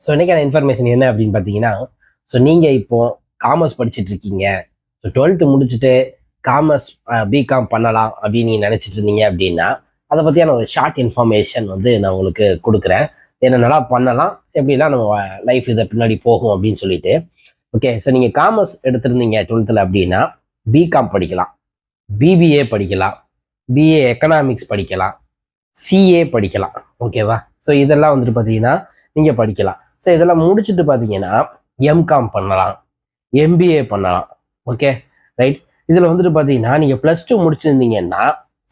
So இன்னைக்கான information என்ன அப்படின்னு பார்த்தீங்கன்னா, ஸோ நீங்கள் இப்போ காமர்ஸ் படிச்சுட்டு இருக்கீங்க. ஸோ 12th முடிச்சுட்டு காமர்ஸ் பிகாம் பண்ணலாம் அப்படின்னு நீங்கள் நினச்சிட்டு இருந்தீங்க அப்படின்னா, அதை பற்றியான ஒரு ஷார்ட் இன்ஃபர்மேஷன் வந்து நான் உங்களுக்கு கொடுக்குறேன். என்னென்னலாம் பண்ணலாம், எப்படிலாம் நம்ம லைஃப் இதை பின்னாடி போகும் அப்படின்னு சொல்லிட்டு. ஓகே, ஸோ நீங்கள் காமர்ஸ் எடுத்திருந்தீங்க 12th அப்படின்னா பிகாம் படிக்கலாம், பிபிஏ படிக்கலாம், பிஏ எக்கனாமிக்ஸ் படிக்கலாம், சிஏ படிக்கலாம். ஓகேவா? ஸோ இதெல்லாம் வந்துட்டு பார்த்தீங்கன்னா நீங்கள் படிக்கலாம். ஸோ இதெல்லாம் முடிச்சுட்டு பார்த்தீங்கன்னா எம்காம் பண்ணலாம், எம்பிஏ பண்ணலாம். Okay right. இதில் வந்துட்டு பார்த்தீங்கன்னா நீங்கள் +2 முடிச்சிருந்தீங்கன்னா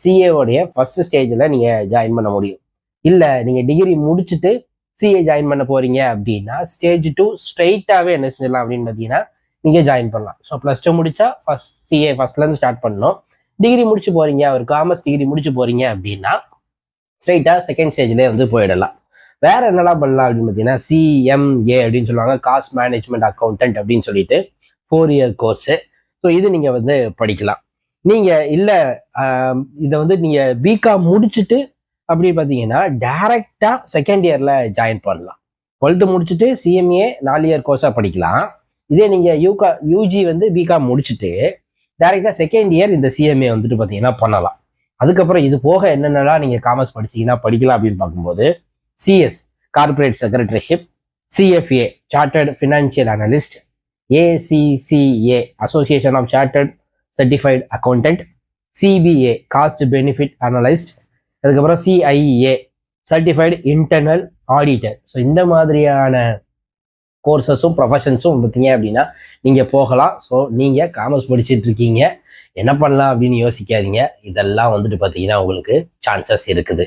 சிஏவோடைய ஃபர்ஸ்ட் ஸ்டேஜில் நீங்கள் ஜாயின் பண்ண முடியும். இல்லை நீங்கள் டிகிரி முடிச்சுட்டு சிஏ ஜாயின் பண்ண போறீங்க அப்படின்னா ஸ்டேஜ் 2 ஸ்ட்ரெயிட்டாகவே என்ன செஞ்சிடலாம் அப்படின்னு பார்த்தீங்கன்னா நீங்கள் ஜாயின் பண்ணலாம். ஸோ +2 முடிச்சா ஃபர்ஸ்ட் சிஏ ஃபர்ஸ்ட்லேருந்து ஸ்டார்ட் பண்ணணும். டிகிரி முடிச்சு போறீங்க, ஒரு காமர்ஸ் டிகிரி முடிச்சு போறீங்க அப்படின்னா ஸ்ட்ரெயிட்டாக செகண்ட் ஸ்டேஜ்லேயே வந்து போயிடலாம். வேற என்னெல்லாம் பண்ணலாம் அப்படின்னு பார்த்தீங்கன்னா சிஎம்ஏ அப்படின்னு சொல்லுவாங்க, காஸ்ட் மேனேஜ்மெண்ட் அக்கௌண்டன்ட் அப்படின்னு சொல்லிட்டு 4 இயர் கோர்ஸு. ஸோ இது நீங்கள் வந்து படிக்கலாம். நீங்கள் இல்லை இதை வந்து நீங்கள் பிகாம் முடிச்சுட்டு அப்படி பார்த்தீங்கன்னா டைரக்டாக செகண்ட் இயரில் ஜாயின் பண்ணலாம். 12th முடிச்சுட்டு சிஎம்ஏ 4 இயர் கோர்ஸாக படிக்கலாம். இதே நீங்கள் யூஜி வந்து பிகாம் முடிச்சுட்டு டைரக்டாக செகண்ட் இயர் இந்த சிஎம்ஏ வந்துட்டு பார்த்தீங்கன்னா பண்ணலாம். அதுக்கப்புறம் இது போக என்னென்னலாம் நீங்கள் காமர்ஸ் படிச்சீங்கன்னா படிக்கலாம் அப்படின்னு பார்க்கும்போது CS corporate secretaryship, CFA chartered financial analyst, ACCA association of chartered certified accountant, CBA cost benefit analyst, அதுக்கப்புறம் CIA certified internal auditor. So இந்த மாதிரியான கோர்சஸும் ப்ரொஃபஷன்ஸும் பார்த்தீங்க அப்படின்னா நீங்கள் போகலாம். ஸோ நீங்கள் காமர்ஸ் படிச்சுட்டு இருக்கீங்க, என்ன பண்ணலாம் அப்படின்னு யோசிக்காதீங்க. இதெல்லாம் வந்துட்டு பார்த்தீங்கன்னா உங்களுக்கு சான்சஸ் இருக்குது.